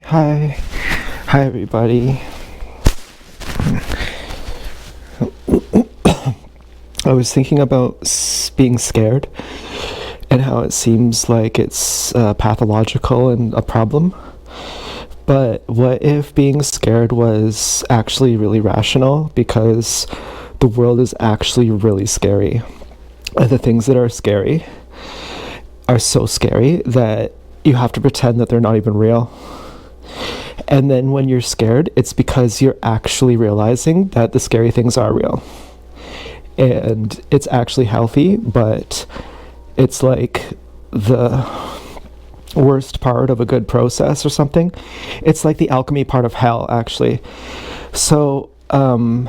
Hi, hi everybody. I was thinking about being scared and how it seems like it's pathological and a problem. But what if being scared was actually really rational because the world is actually really scary? And the things that are scary are so scary that you have to pretend that they're not even real. And then when you're scared, it's because you're actually realizing that the scary things are real. And it's actually healthy, but it's like the worst part of a good process or something. It's like the alchemy part of hell, actually. So, I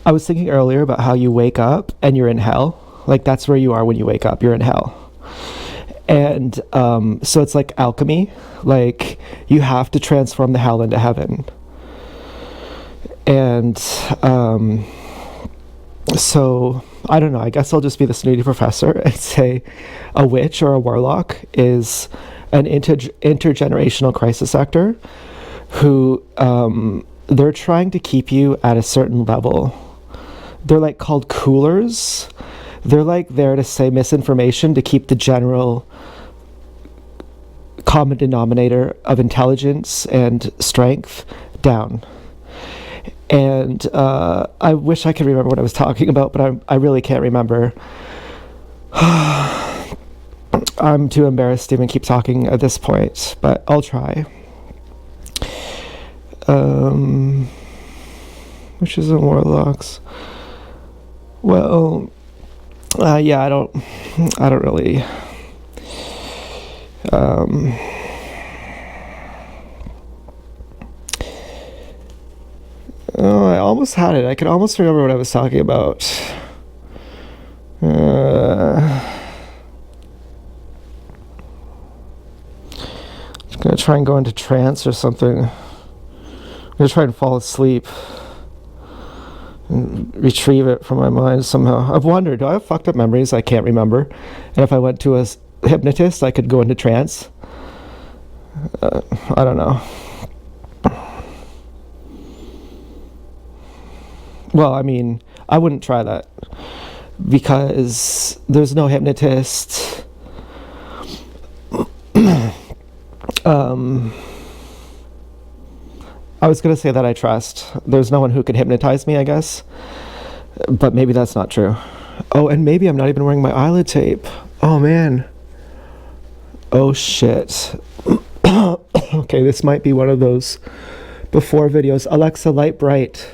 was thinking earlier about how you wake up and you're in hell. Like, that's where you are when you wake up, you're in hell. And so it's like alchemy. Like, you have to transform the hell into heaven. And so I don't know, I guess I'll just be the snooty professor and say a witch or a warlock is an intergenerational crisis actor who they're trying to keep you at a certain level. They're like called coolers. They're like there to say misinformation to keep the general common denominator of intelligence and strength down. And I wish I could remember what I was talking about, but I really can't remember. I'm too embarrassed to even keep talking at this point, but I'll try. Witches and warlocks. Well, yeah, I don't really. Oh, I almost had it. I could almost remember what I was talking about. Just gonna try and go into trance or something. I'm gonna try and fall asleep and retrieve it from my mind somehow. I've wondered, do I have fucked up memories I can't remember? And if I went to a hypnotist, I could go into trance? I don't know. Well, I mean, I wouldn't try that because there's no hypnotist. I was going to say that I trust. There's no one who could hypnotize me, I guess. But maybe that's not true. Oh, and maybe I'm not even wearing my eyelid tape. Oh, man. Oh, shit. Okay, this might be one of those before videos. Alexa, light bright.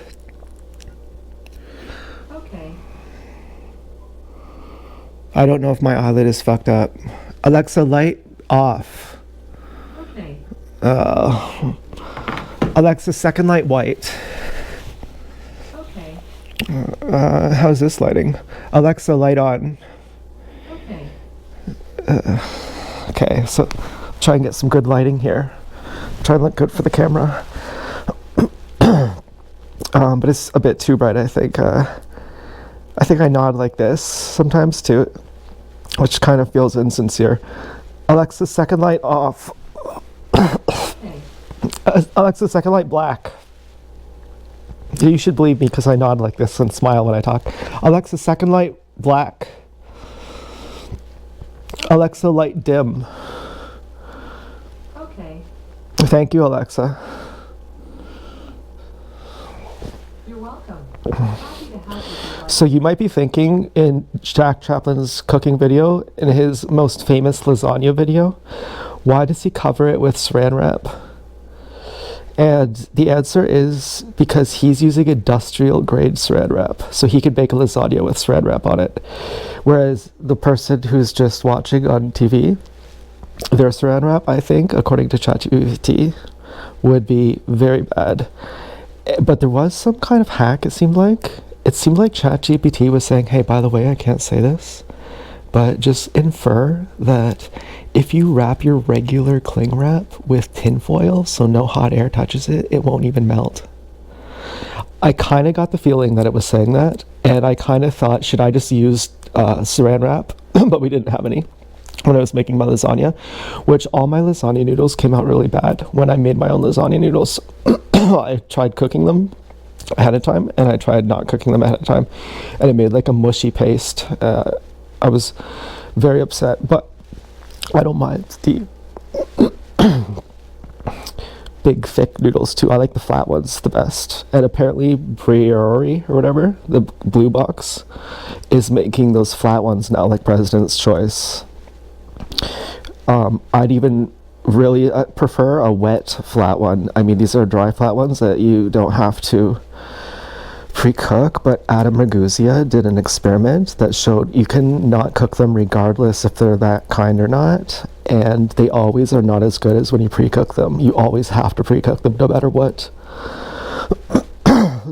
I don't know if my eyelid is fucked up. Alexa, light off. Okay. Alexa, second light white. Okay. How's this lighting? Alexa, light on. Okay. Okay, so try and get some good lighting here. Try and look good for the camera. But it's a bit too bright, I think. I think I nod like this sometimes too, which kind of feels insincere. Alexa, second light off. Alexa, second light black. You should believe me because I nod like this and smile when I talk. Alexa, second light black. Alexa, light dim. Okay. Thank you, Alexa. You're welcome. Happy to help you. So you might be thinking in Jack Chaplin's cooking video, in his most famous lasagna video, why does he cover it with saran wrap? And the answer is because he's using industrial grade saran wrap. So he could bake a lasagna with saran wrap on it. Whereas the person who's just watching on TV, their saran wrap, I think, according to ChatGPT, would be very bad. But there was some kind of hack, it seemed like. It seemed like ChatGPT was saying, hey, by the way, I can't say this, but just infer that if you wrap your regular cling wrap with tinfoil so no hot air touches it, it won't even melt. I kind of got the feeling that it was saying that, and I kind of thought, should I just use saran wrap? But we didn't have any. when I was making my lasagna, which all my lasagna noodles came out really bad. When I made my own lasagna noodles, I tried cooking them ahead of time and I tried not cooking them ahead of time, and it made like a mushy paste. I was very upset, but I don't mind the big thick noodles too. I like the flat ones the best. And apparently Briori or whatever, the blue box, is making those flat ones now, like President's Choice. I'd even really prefer a wet flat one. I mean, these are dry flat ones that you don't have to pre-cook, but Adam Ragusea did an experiment that showed you can not cook them regardless if they're that kind or not, and they always are not as good as when you pre-cook them. You always have to pre-cook them no matter what.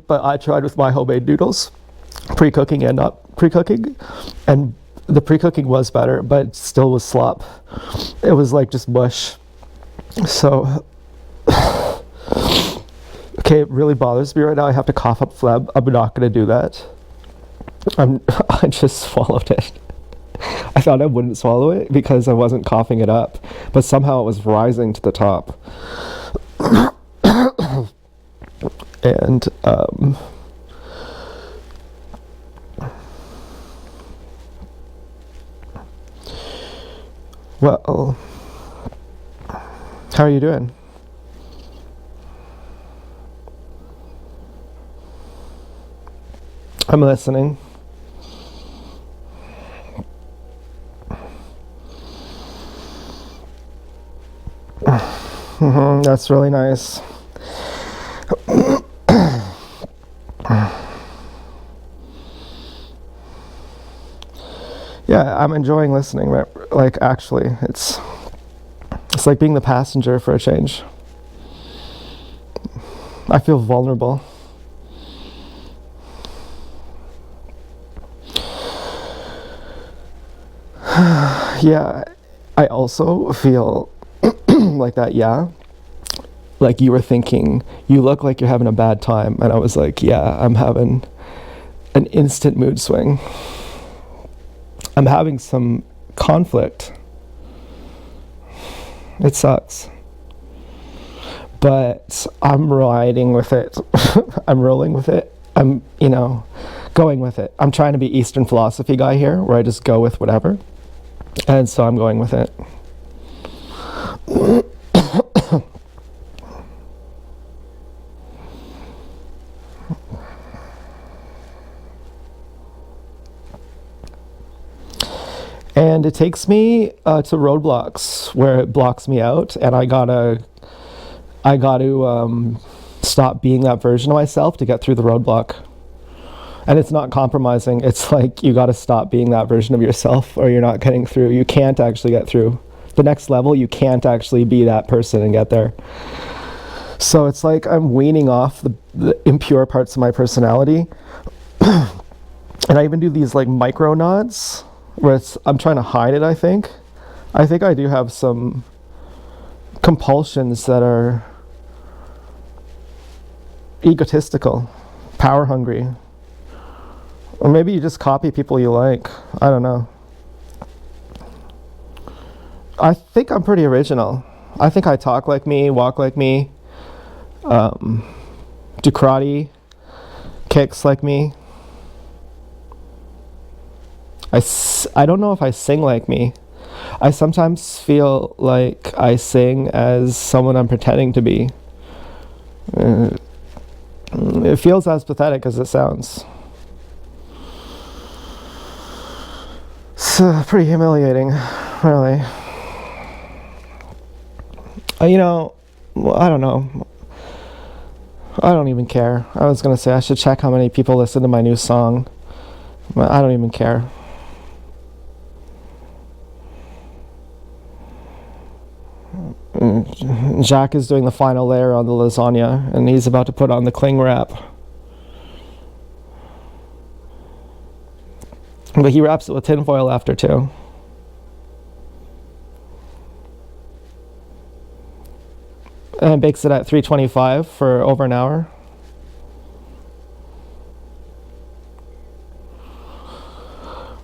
But I tried with my homemade noodles, pre-cooking and not pre-cooking, and the pre-cooking was better, but it still was slop. It was like just mush. So okay, it really bothers me right now. I have to cough up phlegm. I'm not going to do that. I just swallowed it. I thought I wouldn't swallow it because I wasn't coughing it up, but somehow it was rising to the top. And well, how are you doing? I'm listening. That's really nice. Yeah, I'm enjoying listening. Like, actually, it's like being the passenger for a change. I feel vulnerable. Yeah, I also feel like that, yeah. Like you were thinking, you look like you're having a bad time. And I was like, yeah, I'm having an instant mood swing. I'm having some conflict. It sucks. But I'm riding with it. I'm rolling with it. I'm, going with it. I'm trying to be Eastern philosophy guy here, where I just go with whatever. And so I'm going with it. And it takes me to roadblocks where it blocks me out, and I gotta stop being that version of myself to get through the roadblock. And it's not compromising. It's like you gotta stop being that version of yourself, or you're not getting through. You can't actually get through the next level. You can't actually be that person and get there. So it's like I'm weaning off the impure parts of my personality. And I even do these like micro nods where I'm trying to hide it. I think I do have some compulsions that are egotistical, power hungry, or maybe you just copy people you like. I don't know. I think I'm pretty original. I think I talk like me, walk like me, do karate kicks like me. I don't know if I sing like me. I sometimes feel like I sing as someone I'm pretending to be. It feels as pathetic as it sounds. It's pretty humiliating, really. Well, I don't know. I don't even care. I was going to say I should check how many people listen to my new song. But I don't even care. Jack is doing the final layer on the lasagna, and he's about to put on the cling wrap. But he wraps it with tinfoil after too. And bakes it at 325 for over an hour.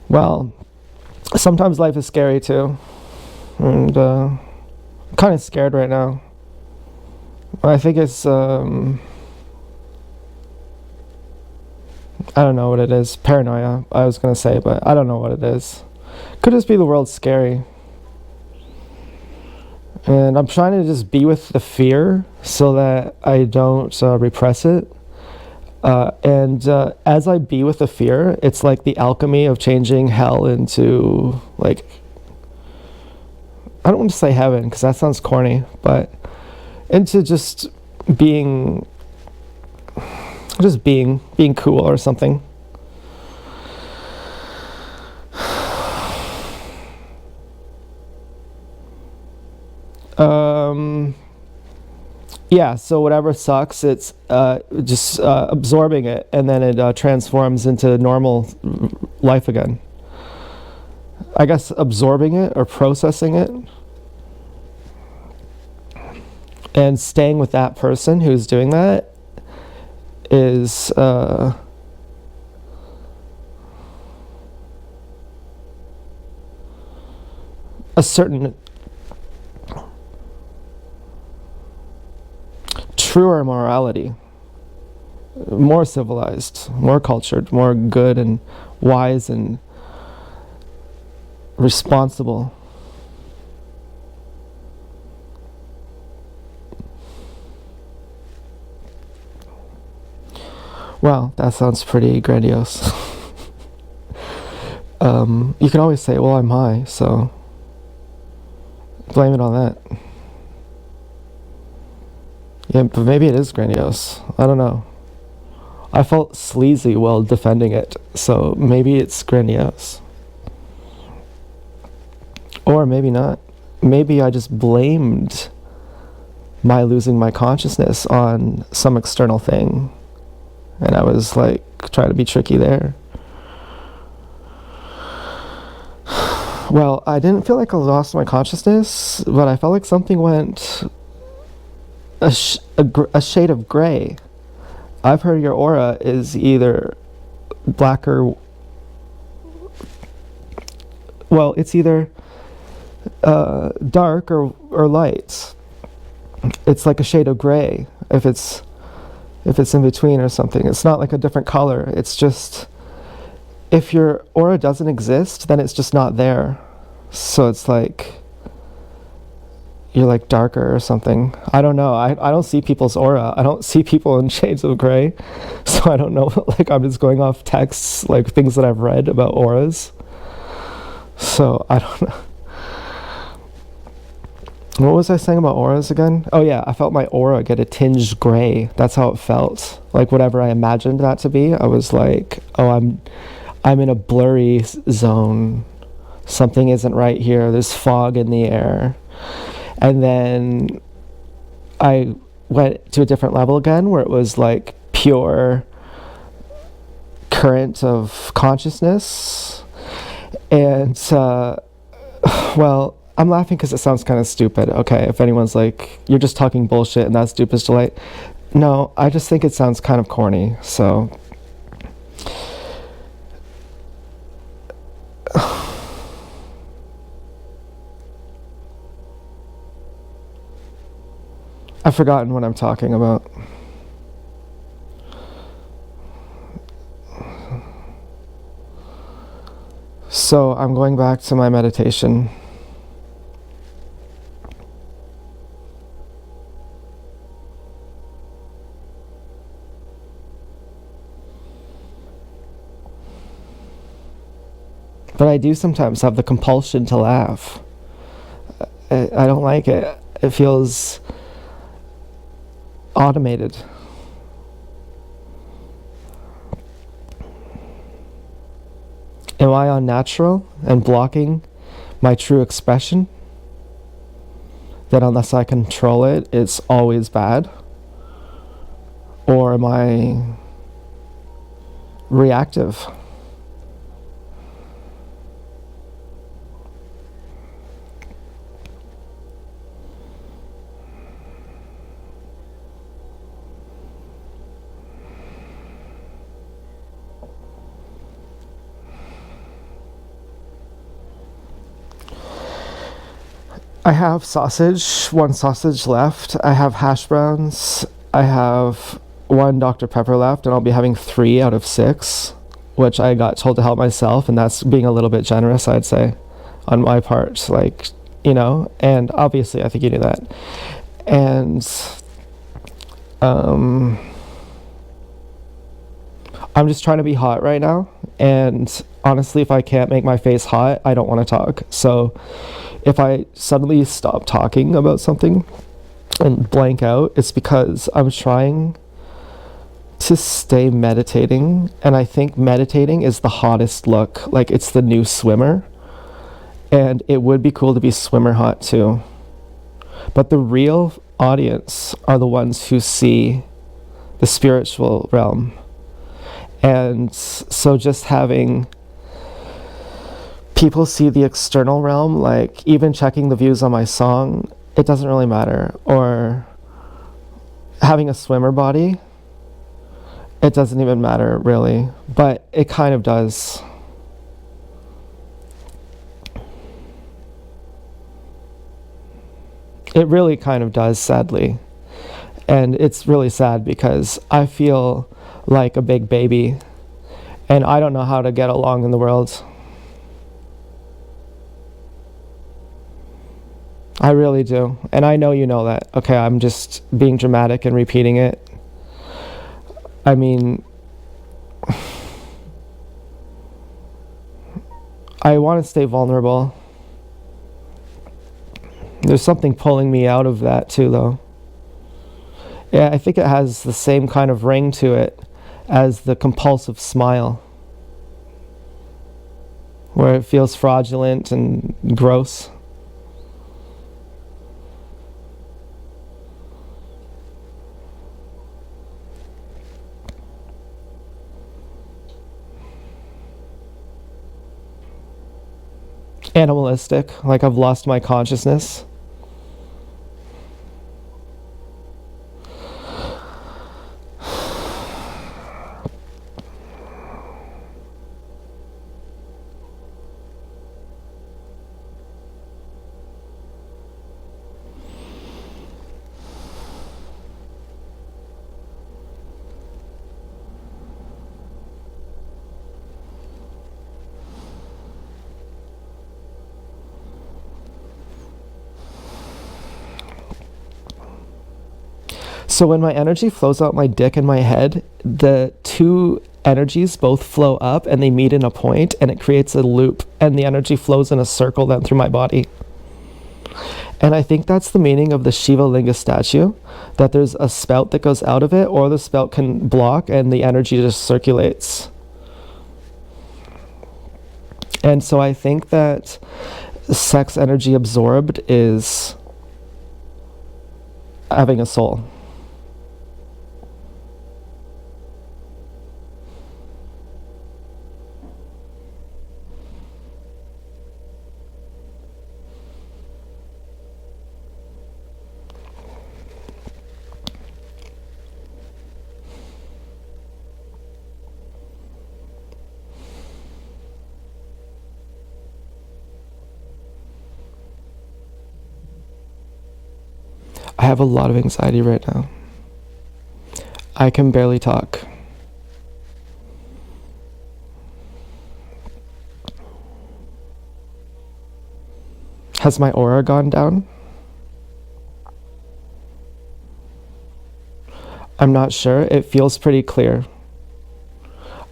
Well, sometimes life is scary too. and I'm kind of scared right now. I think it's I don't know what it is. Paranoia, I was gonna say, but I don't know what it is. Could just be the world's scary. And I'm trying to just be with the fear so that I don't repress it. And as I be with the fear, it's like the alchemy of changing hell into, like, I don't want to say heaven because that sounds corny, but into just being being cool or something. Yeah, so whatever sucks, it's just absorbing it, and then it transforms into normal life again. I guess absorbing it or processing it and staying with that person who's doing that is a certain truer morality, more civilized, more cultured, more good and wise and responsible. Well, that sounds pretty grandiose. You can always say, well, I'm high, so blame it on that. Yeah, but maybe it is grandiose. I don't know. I felt sleazy while defending it, so maybe it's grandiose. Or maybe not. Maybe I just blamed my losing my consciousness on some external thing. And I was like trying to be tricky there. Well, I didn't feel like I lost my consciousness, but I felt like something went a shade of gray. I've heard your aura is either black or, well, it's either dark or light. It's like a shade of gray if it's in between or something. It's not like a different color. It's just, if your aura doesn't exist, then it's just not there. So it's like you're like darker or something. I don't know. I don't see people's aura. I don't see people in shades of gray. So I don't know. Like, I'm just going off texts, like things that I've read about auras. So I don't know. What was I saying about auras again? Oh yeah, I felt my aura get a tinged gray. That's how it felt. Like whatever I imagined that to be, I was like, oh, I'm in a blurry zone. Something isn't right here. There's fog in the air. And then I went to a different level again where it was like pure current of consciousness. And, well, I'm laughing because it sounds kind of stupid. Okay, if anyone's like, you're just talking bullshit and that's Dupa's Delight. No, I just think it sounds kind of corny, so. I've forgotten what I'm talking about. So I'm going back to my meditation. But I do sometimes have the compulsion to laugh. I don't like it. It feels automated. Am I unnatural and blocking my true expression? That unless I control it, it's always bad? Or am I reactive? I have sausage, one sausage left. I have hash browns. I have one Dr. Pepper left, and I'll be having 3 out of 6, which I got told to help myself, and that's being a little bit generous, I'd say, on my part. Like, and obviously I think you knew that. And I'm just trying to be hot right now, and honestly, if I can't make my face hot, I don't want to talk. So if I suddenly stop talking about something and blank out, it's because I'm trying to stay meditating, and I think meditating is the hottest look. Like, it's the new swimmer, and it would be cool to be swimmer hot too. But the real audience are the ones who see the spiritual realm. And so just having people see the external realm, like even checking the views on my song, it doesn't really matter. Or having a swimmer body, it doesn't even matter really, but it kind of does. It really kind of does, sadly. And it's really sad because I feel like a big baby and I don't know how to get along in the world. I really do. And I know you know that. Okay, I'm just being dramatic and repeating it. I mean, I want to stay vulnerable. There's something pulling me out of that too, though. Yeah, I think it has the same kind of ring to it as the compulsive smile, where it feels fraudulent and gross. Animalistic, like I've lost my consciousness. So when my energy flows out my dick and my head, the two energies both flow up and they meet in a point and it creates a loop and the energy flows in a circle then through my body. And I think that's the meaning of the Shiva Linga statue, that there's a spout that goes out of it or the spout can block and the energy just circulates. And so I think that sex energy absorbed is having a soul. I have a lot of anxiety right now. I can barely talk. Has my aura gone down? I'm not sure. It feels pretty clear.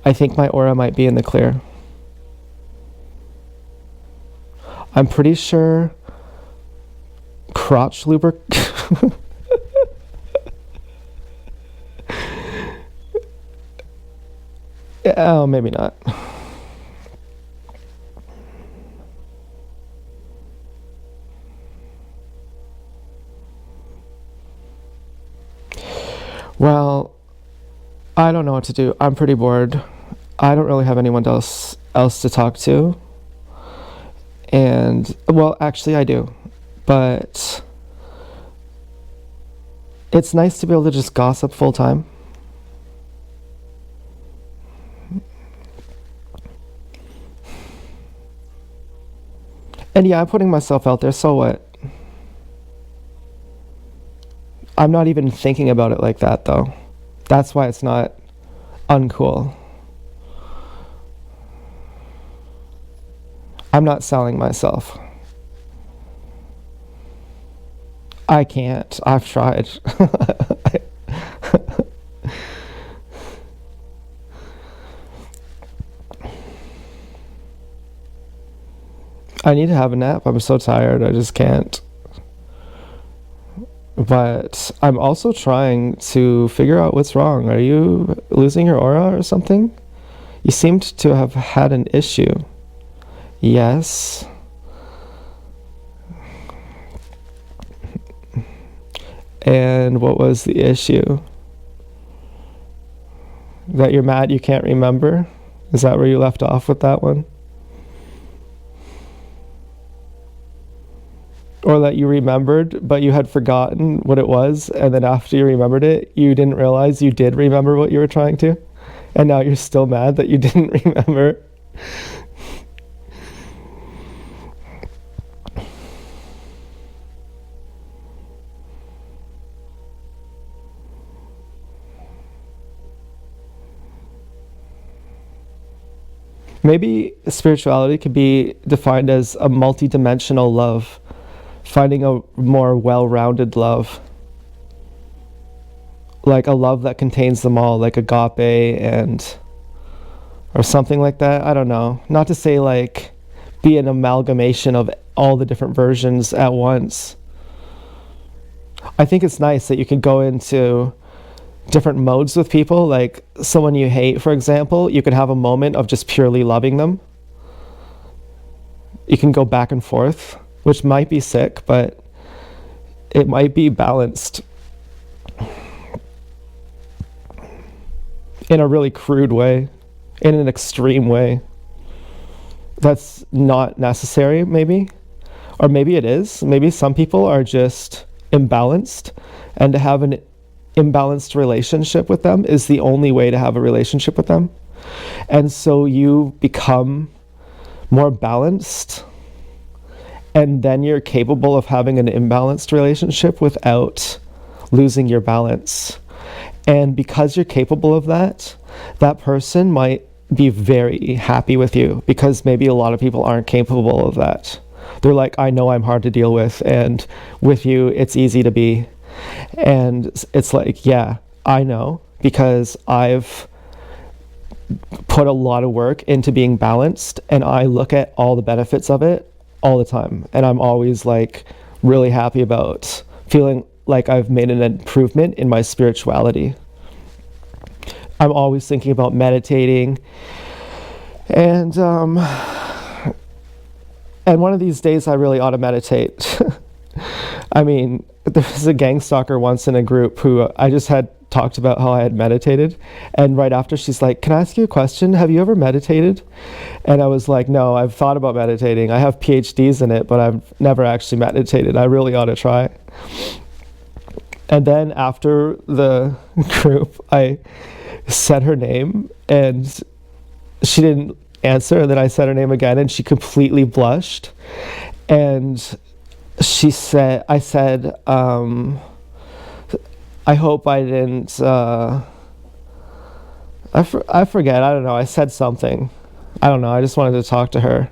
I think my aura might be in the clear. I'm pretty sure crotch lubricant. Oh, maybe not. Well, I don't know what to do. I'm pretty bored. I don't really have anyone else to talk to. And, well, actually I do. But it's nice to be able to just gossip full time. And yeah, I'm putting myself out there, so what? I'm not even thinking about it like that though. That's why it's not uncool. I'm not selling myself. I can't. I've tried. I need to have a nap. I'm so tired. I just can't. But I'm also trying to figure out what's wrong. Are you losing your aura or something? You seemed to have had an issue. Yes. And what was the issue? That you're mad you can't remember? Is that where you left off with that one? Or that you remembered, but you had forgotten what it was, and then after you remembered it, you didn't realize you did remember what you were trying to? And now you're still mad that you didn't remember? Maybe spirituality could be defined as a multidimensional love, finding a more well-rounded love, like a love that contains them all, like agape and or something like that. I don't know. Not to say like be an amalgamation of all the different versions at once. I think it's nice that you can go into different modes with people, like someone you hate, for example, you can have a moment of just purely loving them. You can go back and forth, which might be sick, but it might be balanced in a really crude way, in an extreme way. That's not necessary, maybe. Or maybe it is. Maybe some people are just imbalanced, and to have an imbalanced relationship with them is the only way to have a relationship with them. And so you become more balanced, and then you're capable of having an imbalanced relationship without losing your balance. And because you're capable of that, that person might be very happy with you, because maybe a lot of people aren't capable of that. They're like, I know I'm hard to deal with, and with you it's easy to be. And it's like, yeah, I know, because I've put a lot of work into being balanced, and I look at all the benefits of it all the time, and I'm always like really happy about feeling like I've made an improvement in my spirituality. I'm always thinking about meditating, and one of these days I really ought to meditate. I mean, there was a gang stalker once in a group who I just had talked about how I had meditated, and right after she's like, can I ask you a question? Have you ever meditated? And I was like, no, I've thought about meditating. I have PhDs in it, but I've never actually meditated. I really ought to try. And then after the group, I said her name, and she didn't answer, and then I said her name again, and she completely blushed. And I said, I hope I didn't, I forget, I don't know, I said something. I don't know, I just wanted to talk to her.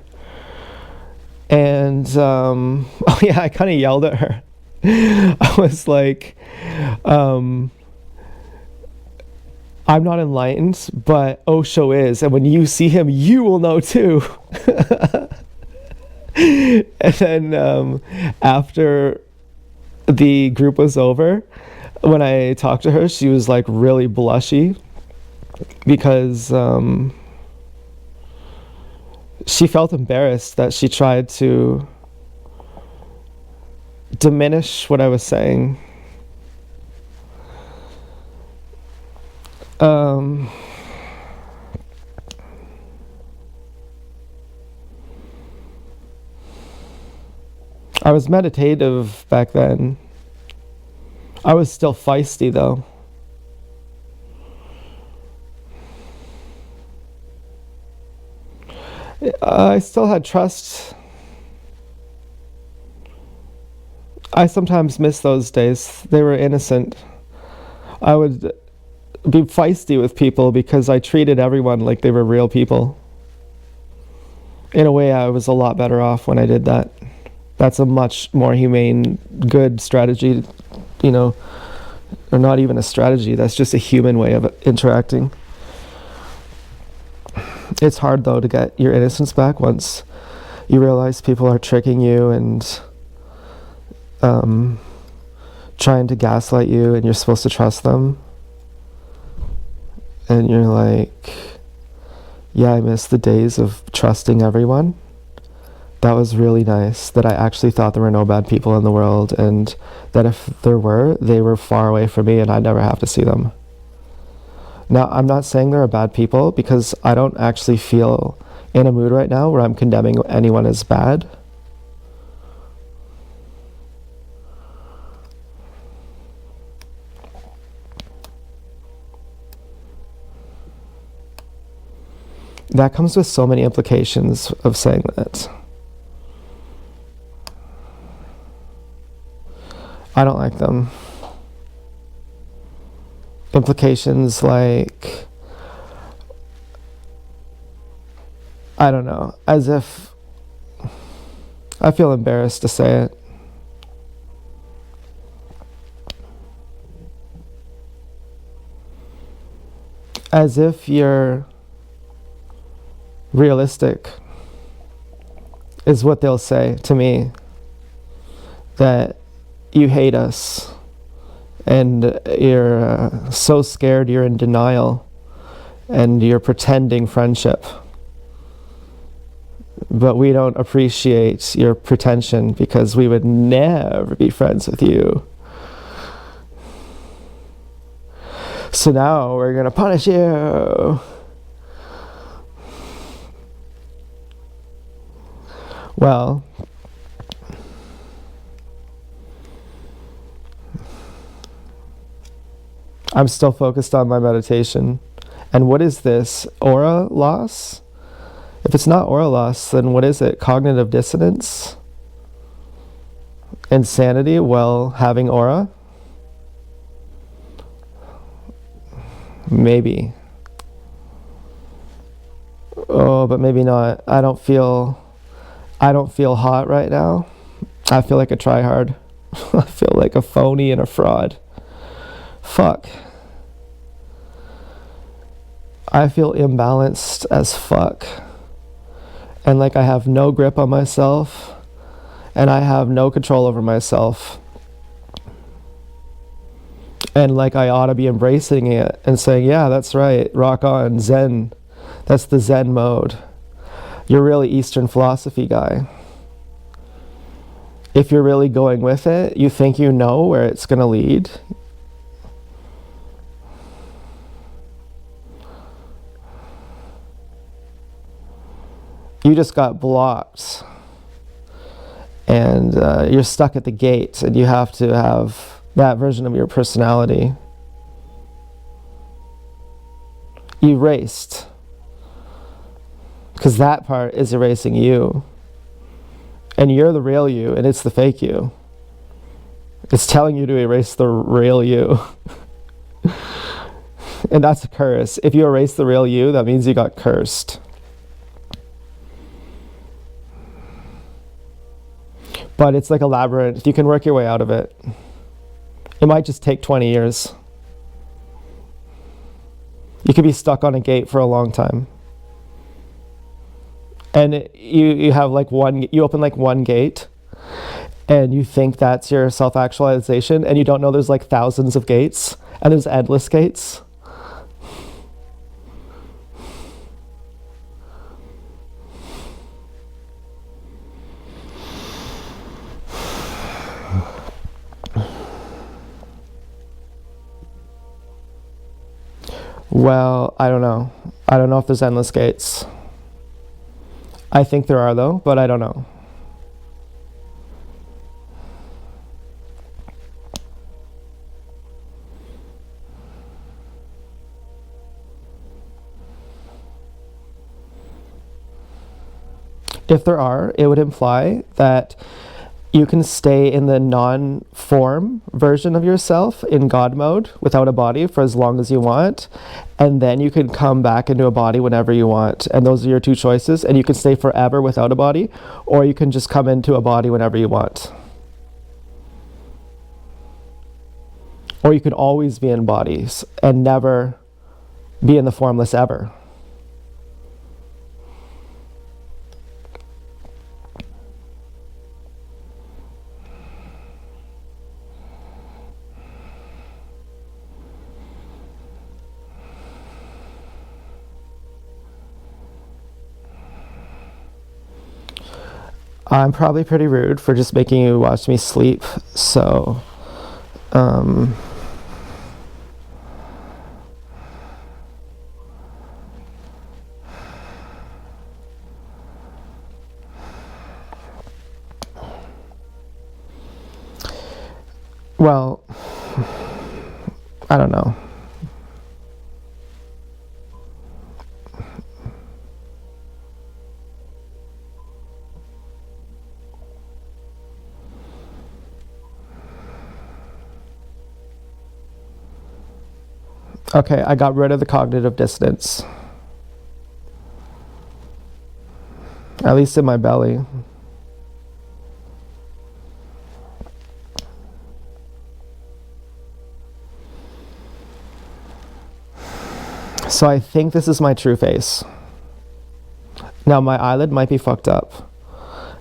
And, oh yeah, I kind of yelled at her. I was like, I'm not enlightened, but Osho is, and when you see him, you will know too. And then after the group was over, when I talked to her, she was like really blushy, because she felt embarrassed that she tried to diminish what I was saying. I was meditative back then. I was still feisty though. I still had trust. I sometimes miss those days. They were innocent. I would be feisty with people because I treated everyone like they were real people. In a way, I was a lot better off when I did that. That's a much more humane, good strategy, you know, or not even a strategy. That's just a human way of interacting. It's hard, though, to get your innocence back once you realize people are tricking you and trying to gaslight you, and you're supposed to trust them. And you're like, yeah, I miss the days of trusting everyone. That was really nice, that I actually thought there were no bad people in the world, and that if there were, they were far away from me and I'd never have to see them. Now, I'm not saying there are bad people, because I don't actually feel in a mood right now where I'm condemning anyone as bad. That comes with so many implications of saying that. I don't like them. Implications like, I don't know, as if I feel embarrassed to say it. As if you're realistic, is what they'll say to me, that you hate us and you're so scared, you're in denial, and you're pretending friendship, but we don't appreciate your pretension because we would never be friends with you. So now we're gonna punish you. Well, I'm still focused on my meditation. And what is this? Aura loss? If it's not aura loss, then what is it? Cognitive dissonance? Insanity while having aura? Maybe. Oh, but maybe not. I don't feel hot right now. I feel like a tryhard. I feel like a phony and a fraud. Fuck. I feel imbalanced as fuck. And like I have no grip on myself. And I have no control over myself. And like I ought to be embracing it and saying, yeah, that's right. Rock on. Zen. That's the Zen mode. You're really Eastern philosophy guy. If you're really going with it, you think you know where it's going to lead. You just got blocked. And you're stuck at the gate, and you have to have that version of your personality erased. Because that part is erasing you. And you're the real you, and it's the fake you. It's telling you to erase the real you. And that's a curse. If you erase the real you, that means you got cursed. But it's like a labyrinth. You can work your way out of it. It might just take 20 years. You could be stuck on a gate for a long time. And you have like you open like one gate, and you think that's your self-actualization, and you don't know there's like thousands of gates, and there's endless gates. Well, I don't know. I don't know if there's endless gates. I think there are, though, but I don't know. If there are, it would imply that you can stay in the non-form version of yourself in God mode without a body for as long as you want, and then you can come back into a body whenever you want, and those are your two choices. And you can stay forever without a body, or you can just come into a body whenever you want, or you can always be in bodies and never be in the formless ever. I'm probably pretty rude for just making you watch me sleep, so well, I don't know. Okay, I got rid of the cognitive dissonance. At least in my belly. So I think this is my true face. Now my eyelid might be fucked up,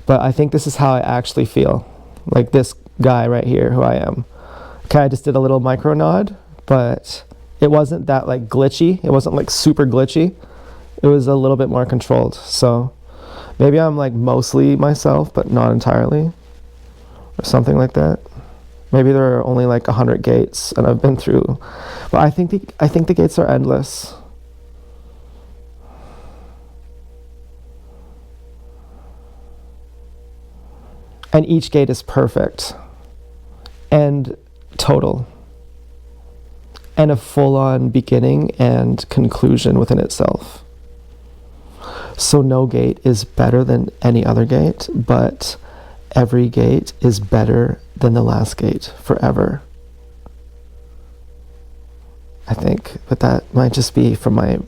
but I think this is how I actually feel. Like this guy right here, who I am. Okay, I just did a little micro nod, but it wasn't that like glitchy. It wasn't like super glitchy. It was a little bit more controlled. So maybe I'm like mostly myself, but not entirely, or something like that. Maybe there are only like 100 gates, and I've been through. But I think the gates are endless. And each gate is perfect and total and a full-on beginning and conclusion within itself. So no gate is better than any other gate, but every gate is better than the last gate forever. I think, but that might just be from my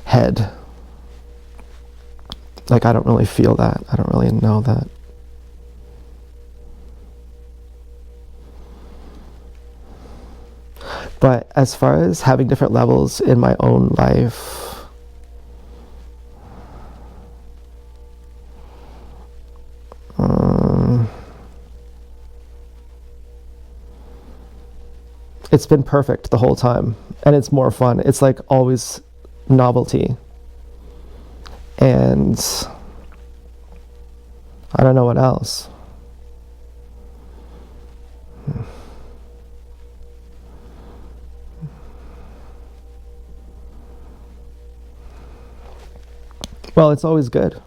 head. Like, I don't really feel that. I don't really know that. But as far as having different levels in my own life, it's been perfect the whole time, and it's more fun. It's like always novelty. And I don't know what else. Well, it's always good.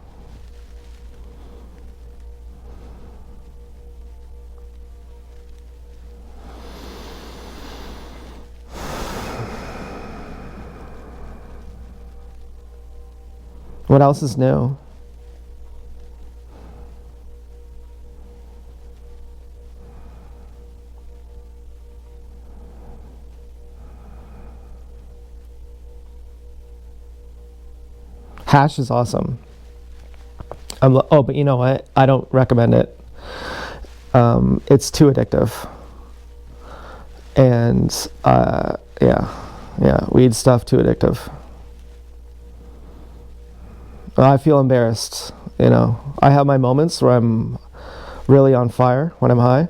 What else is new? Hash is awesome. Oh, but you know what? I don't recommend it. It's too addictive. And yeah, weed stuff too addictive. I feel embarrassed, you know. I have my moments where I'm really on fire when I'm high,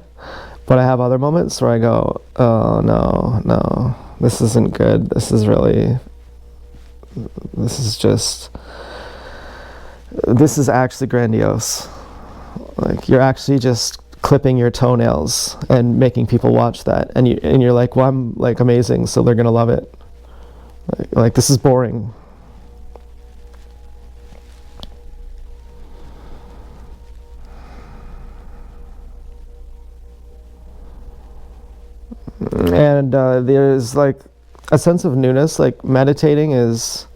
but I have other moments where I go, oh no, this isn't good. This is actually grandiose. Like, you're actually just clipping your toenails and making people watch that, and you're like, well, I'm like amazing, so they're gonna love it. Like this is boring. And there's like a sense of newness. Like meditating is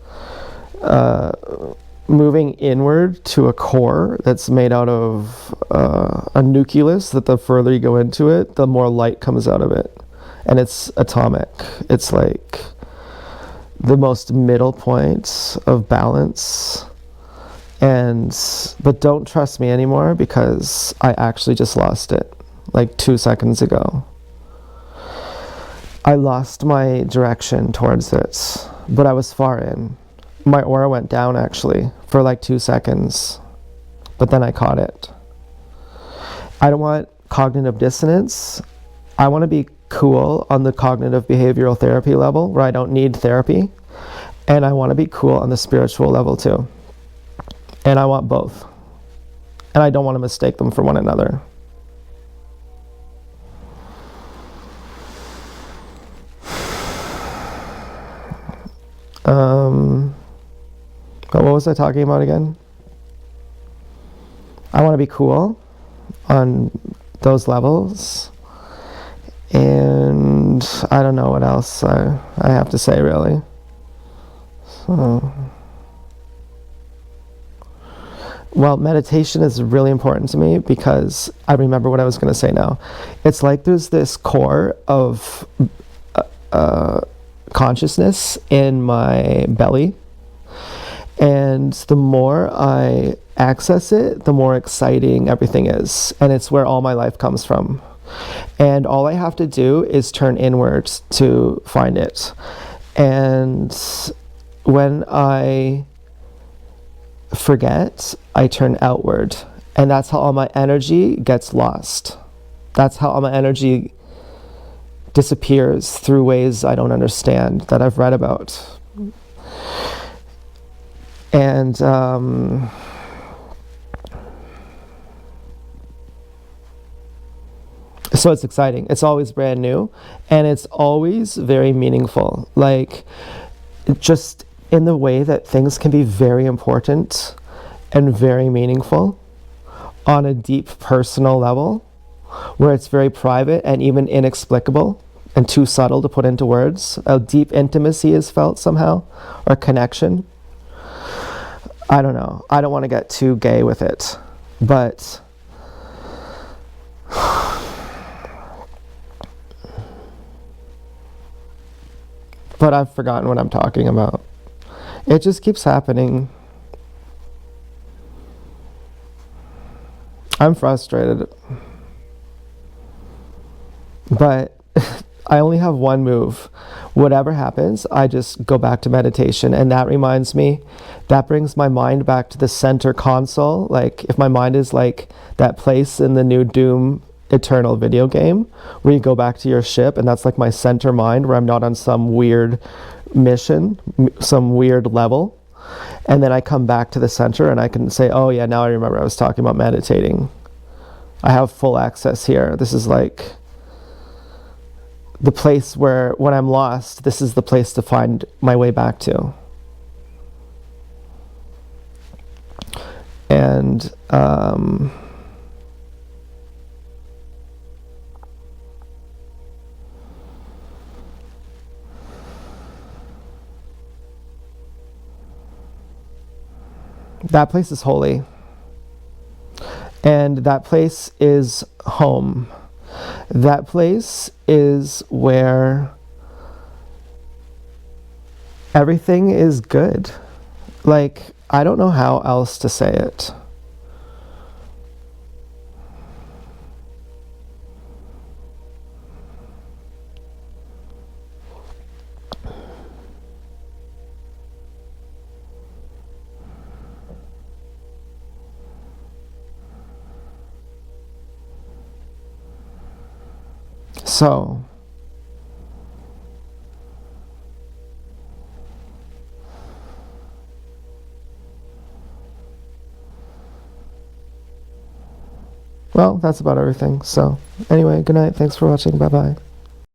moving inward to a core that's made out of a nucleus that the further you go into it, the more light comes out of it. And it's atomic. It's like the most middle point of balance. But don't trust me anymore because I actually just lost it like 2 seconds ago. I lost my direction towards it, but I was far in. My aura went down actually for like 2 seconds, but then I caught it. I don't want cognitive dissonance. I want to be cool on the cognitive behavioral therapy level where I don't need therapy. And I want to be cool on the spiritual level too. And I want both. And I don't want to mistake them for one another. But what was I talking about again? I want to be cool on those levels. And I don't know what else I have to say really. So, well, meditation is really important to me because I remember what I was going to say now. It's like there's this core of consciousness in my belly. And the more I access it, the more exciting everything is. And it's where all my life comes from. And all I have to do is turn inwards to find it. And when I forget, I turn outward. And that's how all my energy gets lost. That's how all my energy disappears through ways I don't understand that I've read about. And so it's exciting. It's always brand new, and it's always very meaningful. Like, just in the way that things can be very important and very meaningful on a deep personal level, where it's very private and even inexplicable and too subtle to put into words. A deep intimacy is felt somehow, or connection. I don't know. I don't want to get too gay with it, but I've forgotten what I'm talking about. It just keeps happening. I'm frustrated. But I only have one move. Whatever happens, I just go back to meditation. And that reminds me, that brings my mind back to the center console. Like, if my mind is like that place in the new Doom Eternal video game where you go back to your ship, and that's like my center mind where I'm not on some weird mission, some weird level. And then I come back to the center and I can say, oh yeah, now I remember I was talking about meditating. I have full access here. This is like the place where, when I'm lost, this is the place to find my way back to. And that place is holy. And that place is home. That place is where everything is good. Like, I don't know how else to say it. So, well, that's about everything. So, anyway, good night. Thanks for watching. Bye-bye.